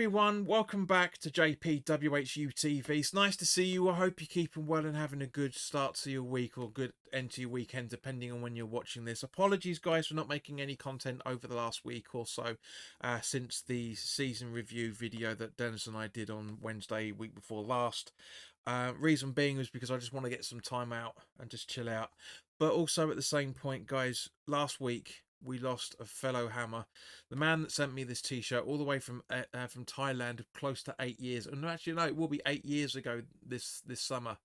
everyone, welcome back to WHU TV. It's nice to see you. I hope you're keeping well and having a good start to your week or good end to your weekend, depending on when you're watching this. Apologies, guys, for not making any content over the last week or so since the season review video that Dennis and I did on Wednesday, week before last. Reason being was because I just want to get some time out and just chill out. But also at the same point, guys, last week we lost a fellow hammer, the man that sent me this t-shirt all the way from Thailand, close to 8 years, and actually no, it will be 8 years ago this summer.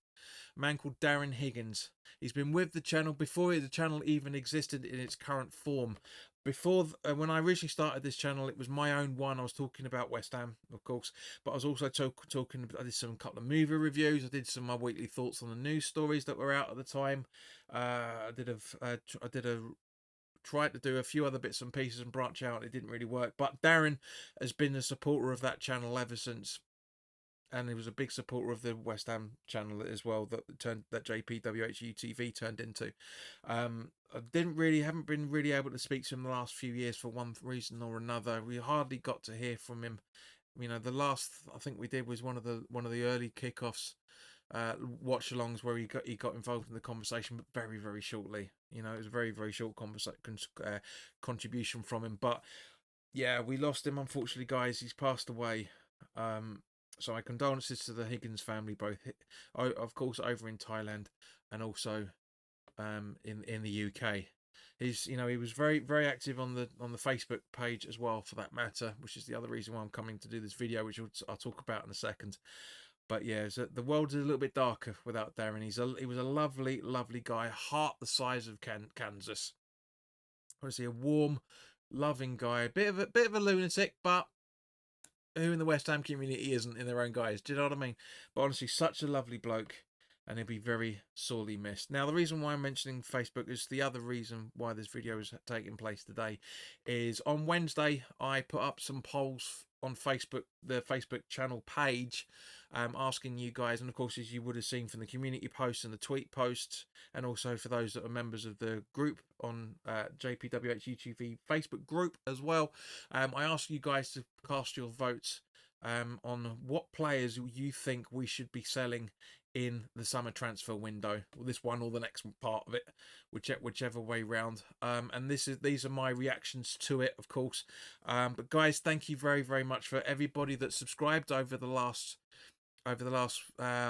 A man called Darren Higgins. He's been with the channel before the channel even existed in its current form. Before, when I originally started this channel, it was my own one. I was talking about West Ham, of course, but I was also talking. I did some couple of movie reviews. I did some of my weekly thoughts on the news stories that were out at the time. I tried to do a few other bits and pieces and branch out. It didn't really work, but Darren has been a supporter of that channel ever since, and he was a big supporter of the West Ham channel as well, that JPWHU TV turned into. I haven't been really able to speak to him the last few years for one reason or another. We hardly got to hear from him. You know, the last I think we did was one of the early kickoffs, watch alongs, where he got involved in the conversation, but very, very shortly. You know, it was a very, very short contribution from him. But yeah, we lost him, unfortunately, guys. He's passed away. So my condolences to the Higgins family, both of course over in Thailand and also in the UK. He was very, very active on the Facebook page as well, for that matter, which is the other reason why I'm coming to do this video, which I'll talk about in a second. But yeah, so the world is a little bit darker without Darren. He was a lovely, lovely guy, heart the size of Kansas. Honestly, a warm, loving guy, a bit of a lunatic, but who in the West Ham community isn't in their own guys? Do you know what I mean? But honestly, such a lovely bloke, and he'll be very sorely missed. Now, the reason why I'm mentioning Facebook is the other reason why this video is taking place today is on Wednesday I put up some polls on Facebook, the Facebook channel page, asking you guys, and of course, as you would have seen from the community posts and the tweet posts, and also for those that are members of the group on JPWH UTV Facebook group as well, I asked you guys to cast your votes on what players you think we should be selling in the summer transfer window, or this one or the next part of it, whichever way round. And these are my reactions to it, of course. But guys, thank you very, very much for everybody that subscribed over the last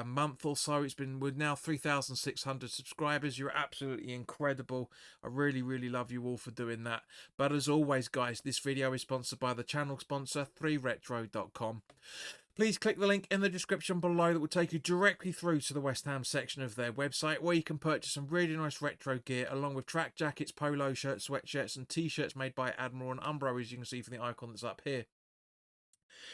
month or so. We're now 3,600 subscribers. You're absolutely incredible. I really, really love you all for doing that. But as always, guys, this video is sponsored by the channel sponsor, 3retro.com. Please click the link in the description below that will take you directly through to the West Ham section of their website, where you can purchase some really nice retro gear, along with track jackets, polo shirts, sweatshirts and t-shirts made by Admiral and Umbro, as you can see from the icon that's up here.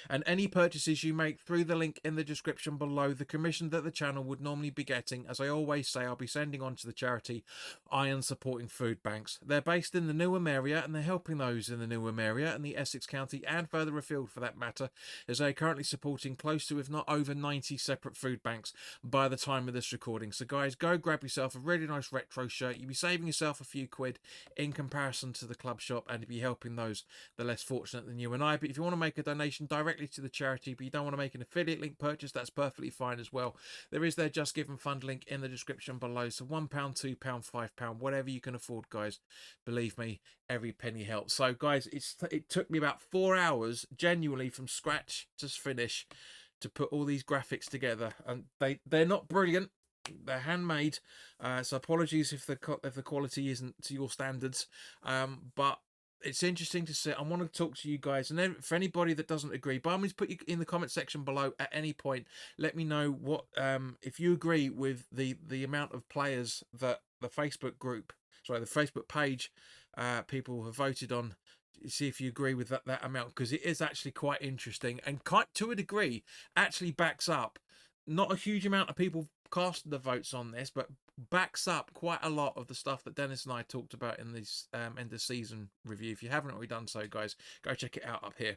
And any purchases you make through the link in the description below, the commission that the channel would normally be getting, as I always say, I'll be sending on to the charity Iron Supporting Food Banks. They're based in the Newham area, and they're helping those in the Newham area and the Essex County and further afield for that matter, as they're currently supporting close to, if not over 90 separate food banks by the time of this recording. So guys, go grab yourself a really nice retro shirt. You'll be saving yourself a few quid in comparison to the club shop, and you'll be helping those the less fortunate than you and I. But if you want to make a donation directly to the charity, but you don't want to make an affiliate link purchase, that's perfectly fine as well. There is their Just Give and Fund link in the description below. So £1, £2, £5, whatever you can afford, guys. Believe me, every penny helps. So guys, it took me about 4 hours, genuinely, from scratch to finish, to put all these graphics together, and they're not brilliant. They're handmade, so apologies if the quality isn't to your standards, but it's interesting to see. I want to talk to you guys, and then for anybody that doesn't agree, by all means, put you in the comment section below at any point. Let me know what if you agree with the amount of players that the Facebook page people have voted on. See if you agree with that amount, because it is actually quite interesting, and quite, to a degree, actually backs up. Not a huge amount of people casted the votes on this, but backs up quite a lot of the stuff that Dennis and I talked about in this end of season review. If you haven't already done so, guys, go check it out up here.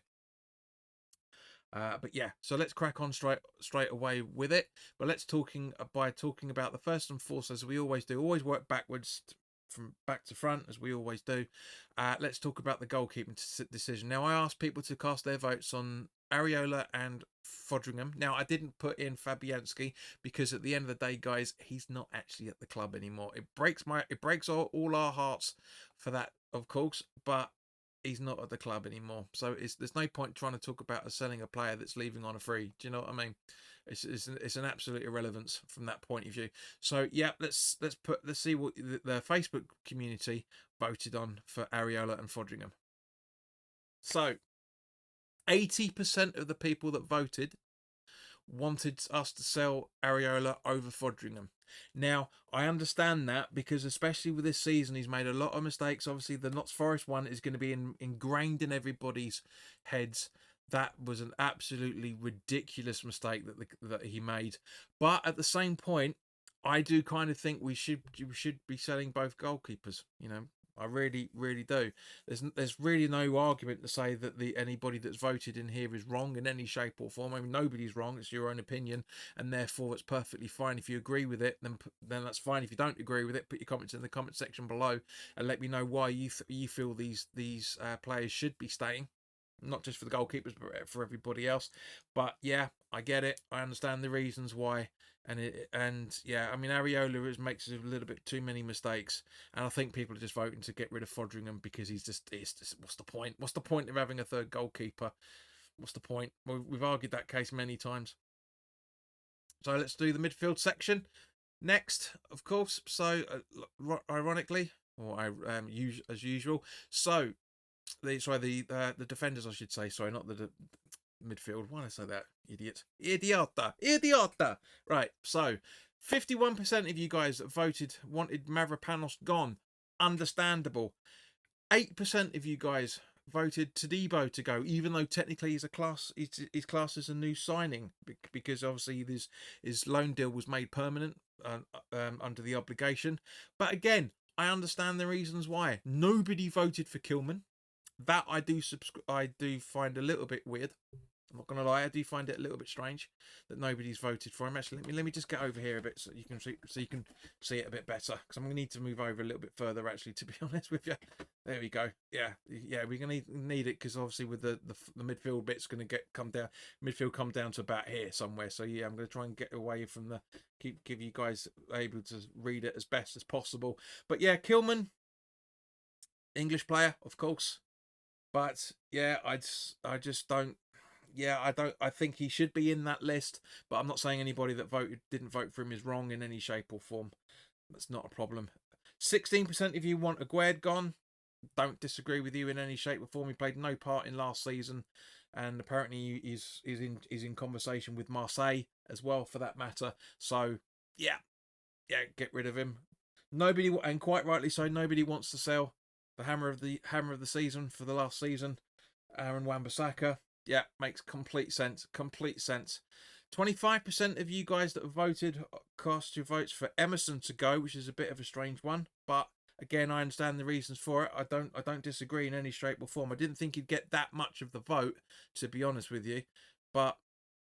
But yeah, so let's crack on straight away with it. But let's talking about the first and foremost, as we always do. Always work backwards from back to front, as we always do. Let's talk about the goalkeeping decision. Now, I asked people to cast their votes on Areola and Fodringham. Now, I didn't put in Fabianski because at the end of the day, guys, he's not actually at the club anymore. It breaks all our hearts for that, of course, but he's not at the club anymore. So there's no point trying to talk about selling a player that's leaving on a free. Do you know what I mean? It's an absolute irrelevance from that point of view. So yeah, let's see what the Facebook community voted on for Areola and Fodringham. So 80% of the people that voted wanted us to sell Areola over Fodringham. Now, I understand that because especially with this season, he's made a lot of mistakes. Obviously, the Notts Forest one is going to be ingrained in everybody's heads. That was an absolutely ridiculous mistake that he made. But at the same point, I do kind of think we should be selling both goalkeepers. You know, I really, really do. There's really no argument to say that anybody that's voted in here is wrong in any shape or form. I mean, nobody's wrong. It's your own opinion, and therefore it's perfectly fine. If you agree with it, then that's fine. If you don't agree with it, put your comments in the comment section below and let me know why you feel these players should be staying. Not just for the goalkeepers, but for everybody else. But yeah, I get it. I understand the reasons why. And yeah, I mean, Areola makes a little bit too many mistakes, and I think people are just voting to get rid of Fodringham because it's just what's the point? What's the point of having a third goalkeeper? What's the point? We've argued that case many times. So let's do the midfield section next, of course. So ironically, or as usual, so the defenders, I should say. Sorry, not the midfield. Why did I say that? Idiota. Right. So, 51% of you guys that voted wanted Mavropanos gone. Understandable. 8% of you guys voted Todibo to go, even though technically his class as a new signing because obviously his loan deal was made permanent under the obligation. But again, I understand the reasons why. Nobody voted for Kilman. That I do find a little bit weird. I'm not gonna lie, I do find it a little bit strange that nobody's voted for him. Actually, let me just get over here a bit so you can see it a bit better, because I'm gonna need to move over a little bit further. Actually, to be honest with you, there we go. Yeah, we're gonna need it because obviously with the midfield bit's gonna come down to about here somewhere. So yeah, I'm gonna try and get away from give you guys able to read it as best as possible. But yeah, Kilman, English player, of course. But yeah, I just don't. Yeah, I think he should be in that list. But I'm not saying anybody that didn't vote for him is wrong in any shape or form. That's not a problem. 16% of you want Aguerd gone. Don't disagree with you in any shape or form. He played no part in last season, and apparently he's in conversation with Marseille as well, for that matter. So yeah, get rid of him. Nobody, and quite rightly so, nobody wants to sell the hammer of the season for the last season, Aaron Wan-Bissaka. Yeah, makes complete sense. 25% of you guys that have voted cast your votes for Emerson to go, which is a bit of a strange one. But again, I understand the reasons for it. I don't disagree in any shape or form. I didn't think he'd get that much of the vote, to be honest with you. But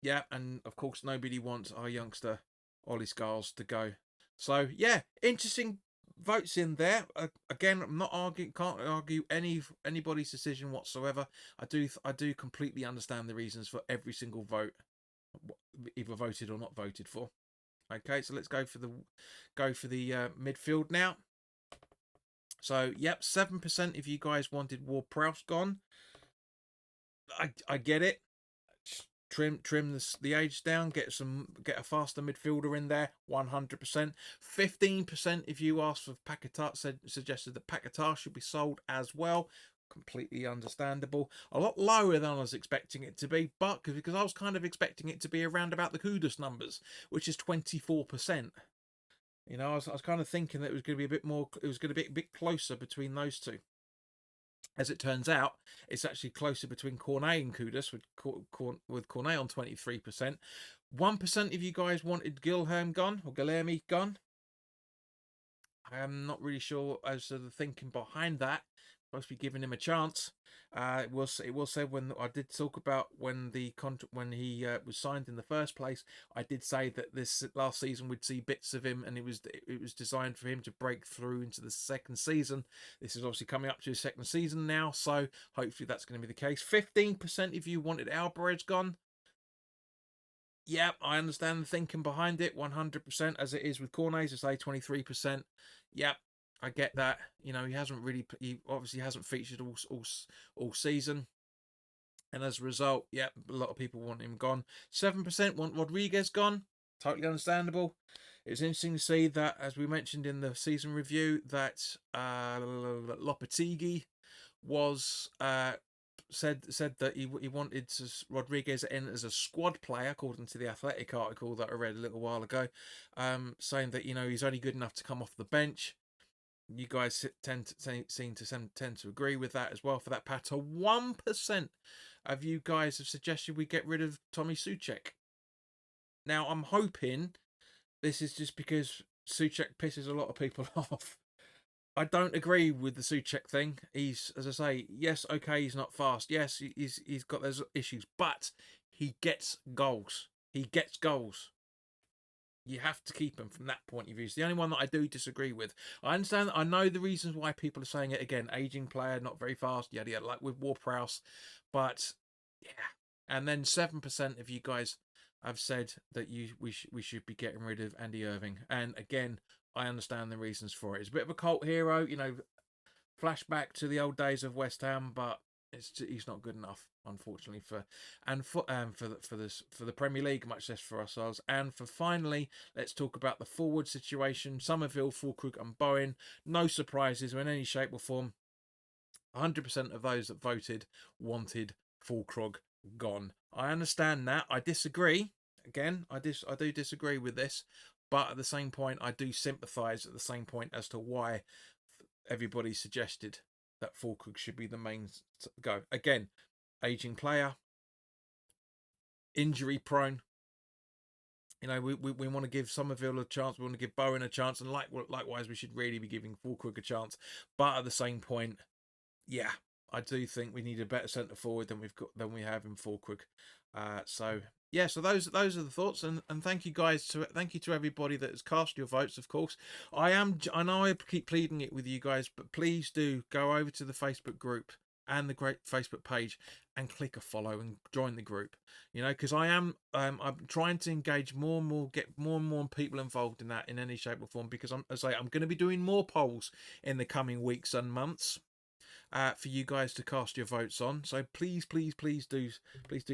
yeah, and of course nobody wants our youngster Ollie Scarles to go. So yeah, interesting votes in there. Again, I'm not arguing, can't argue anybody's decision whatsoever. I do completely understand the reasons for every single vote, either voted or not voted for. Okay, so let's go for the midfield now. So yep, 7% of you guys wanted Ward-Prowse gone. I get it. Trim the age down, get a faster midfielder in there, 100%. 15% if you asked for Paquetá, suggested that Paquetá should be sold as well. Completely understandable. A lot lower than I was expecting it to be, but because I was kind of expecting it to be around about the Kudus numbers, which is 24%. You know, I was kind of thinking that it was going to be a bit more. It was going to be a bit closer between those two. As it turns out, it's actually closer between Cornet and Kudus, with Cornet on 23%. 1% of you guys wanted Guilherme gone. I am not really sure as to the thinking behind that, supposed to be giving him a chance. It was said when I did talk about when when he was signed in the first place. I did say that this last season we'd see bits of him, and it was designed for him to break through into the second season. This is obviously coming up to his second season now, so hopefully that's going to be the case. 15% of you wanted Alvarez gone. Yeah, I understand the thinking behind it 100%, as it is with Cornet, to say 23%. Yep, I get that. You know, he obviously hasn't featured all season. And as a result, yep, a lot of people want him gone. 7% want Rodriguez gone. Totally understandable. It's interesting to see that, as we mentioned in the season review, that Lopetegui was said that he wanted Rodriguez in as a squad player, according to the Athletic article that I read a little while ago, saying that, you know, he's only good enough to come off the bench. You guys tend to agree with that as well. For that patter, 1% of you guys have suggested we get rid of Tommy Soucek. Now, I'm hoping this is just because Soucek pisses a lot of people off. I don't agree with the Soucek thing. He's, as I say, yes, okay, he's not fast. Yes, he's got those issues, but he gets goals. He gets goals. You have to keep him from that point of view. It's the only one that I do disagree with. I understand, I know the reasons why people are saying it. Again, aging player, not very fast, yada yada, like with Ward-Prowse. But yeah, and then 7% of you guys have said that we should be getting rid of Andy Irving. And again, I understand the reasons for it. It's a bit of a cult hero, you know, flashback to the old days of West Ham, but he's not good enough, unfortunately, for the Premier League, much less for ourselves. And for finally, let's talk about the forward situation. Somerville, Fulkrug and Bowen. No surprises in any shape or form. 100% of those that voted wanted Fulkrug gone. I understand that. I disagree. Again, I do disagree with this, but at the same point, I do sympathise at the same point as to why everybody suggested that Fulkrug should be the main go. Again, aging player, injury prone. You know, we want to give Somerville a chance. We want to give Bowen a chance, and likewise, we should really be giving Fulkrug a chance. But at the same point, yeah, I do think we need a better centre forward than we have in Fulkrug. So yeah, so those are the thoughts, and thank you guys thank you to everybody that has cast your votes. Of course, I know I keep pleading it with you guys, but please do go over to the Facebook group and the great Facebook page and click a follow and join the group. You know, because I'm trying to engage more and more, get more and more people involved in that in any shape or form. Because I'm going to be doing more polls in the coming weeks and months. For you guys to cast your votes on. So please do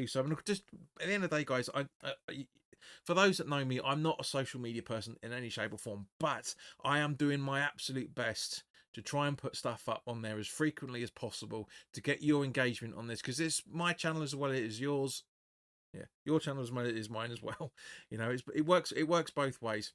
so. And just at the end of the day, guys, for those that know me, I'm not a social media person in any shape or form, but I am doing my absolute best to try and put stuff up on there as frequently as possible to get your engagement on this, because it's my channel as well as it is yours. Yeah, your channel as well as it is mine as well. You know, it works both ways.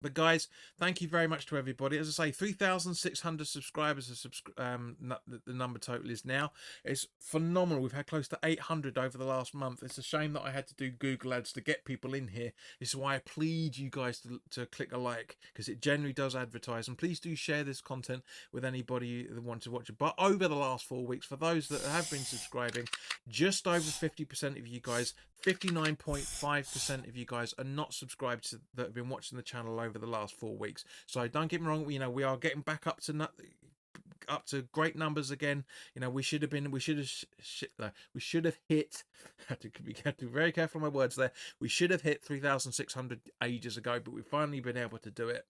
But guys, thank you very much to everybody. As I say, 3,600 subscribers. The number total is now. It's phenomenal. We've had close to 800 over the last month. It's a shame that I had to do Google ads to get people in here. This is why I plead you guys to click a like, because it generally does advertise. And please do share this content with anybody that wants to watch it. But over the last 4 weeks, for those that have been subscribing, just over 50% of you guys, 59.5% of you guys are not subscribed that have been watching the channel over the last 4 weeks. So don't get me wrong, you know, we are getting back up to great numbers again. You know, we should have hit have to be very careful on my words there. We should have hit 3,600 ages ago, but we've finally been able to do it.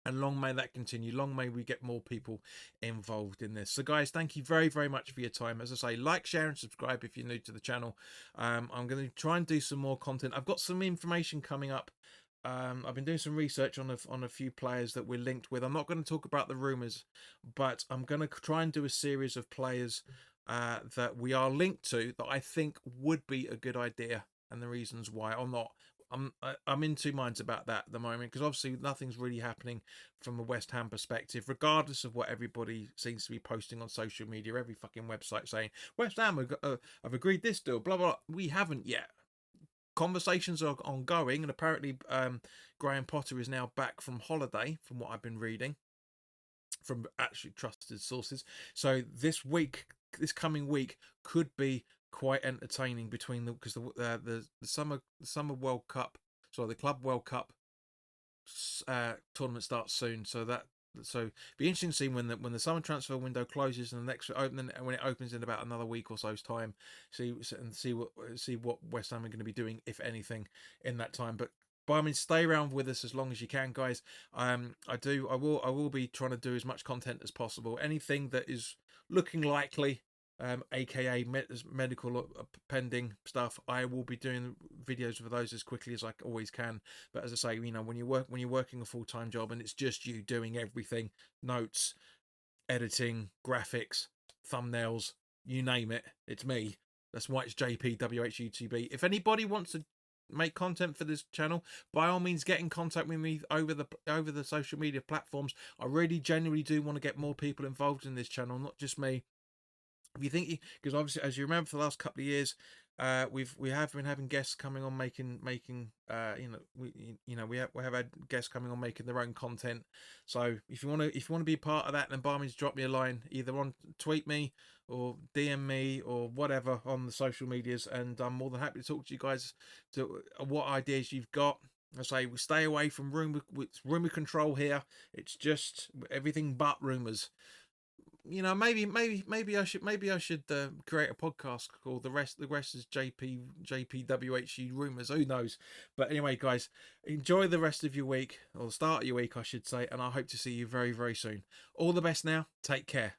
And long may that continue. Long may we get more people involved in this. So guys, thank you very, very much for your time. As I say, like, share and subscribe if you're new to the channel. I'm going to try and do some more content. I've got some information coming up. I've been doing some research on a few players that we're linked with. I'm not going to talk about the rumours, but I'm going to try and do a series of players that we are linked to that I think would be a good idea, and the reasons why or not. I'm in two minds about that at the moment, because obviously nothing's really happening from a West Ham perspective, regardless of what everybody seems to be posting on social media. Every fucking website saying West Ham have agreed this deal, blah blah. We haven't yet. Conversations are ongoing, and apparently Graham Potter is now back from holiday, from what I've been reading, from actually trusted sources. So this coming week could be quite entertaining between the because the summer World Cup, sorry, the Club World Cup tournament starts soon. So be interesting to see when the summer transfer window closes and the next open, when it opens in about another week or so's time. See what West Ham are going to be doing, if anything, in that time. But by all means, stay around with us as long as you can, guys. I will be trying to do as much content as possible. Anything that is looking likely, aka medical pending stuff, I will be doing videos for those as quickly as I always can. But as I say, you know, when you're working a full-time job and it's just you doing everything, notes, editing, graphics, thumbnails, you name it, it's me. That's why it's JPWHUTB. If anybody wants to make content for this channel, by all means get in contact with me over the social media platforms. I really genuinely do want to get more people involved in this channel, not just me. If you think, because obviously, as you remember, for the last couple of years, we have been having guests coming on making we have had guests coming on making their own content. So if you want to be part of that, then by all means drop me a line, either on tweet me or DM me or whatever on the social medias, and I'm more than happy to talk to you guys to what ideas you've got. I say we stay away from rumor control here. It's just everything but rumors. You know, maybe I should create a podcast called the rest is JPWHU rumors. Who knows? But anyway, guys, enjoy the rest of your week, or the start of your week, I should say, and I hope to see you very, very soon. All the best now. Take care.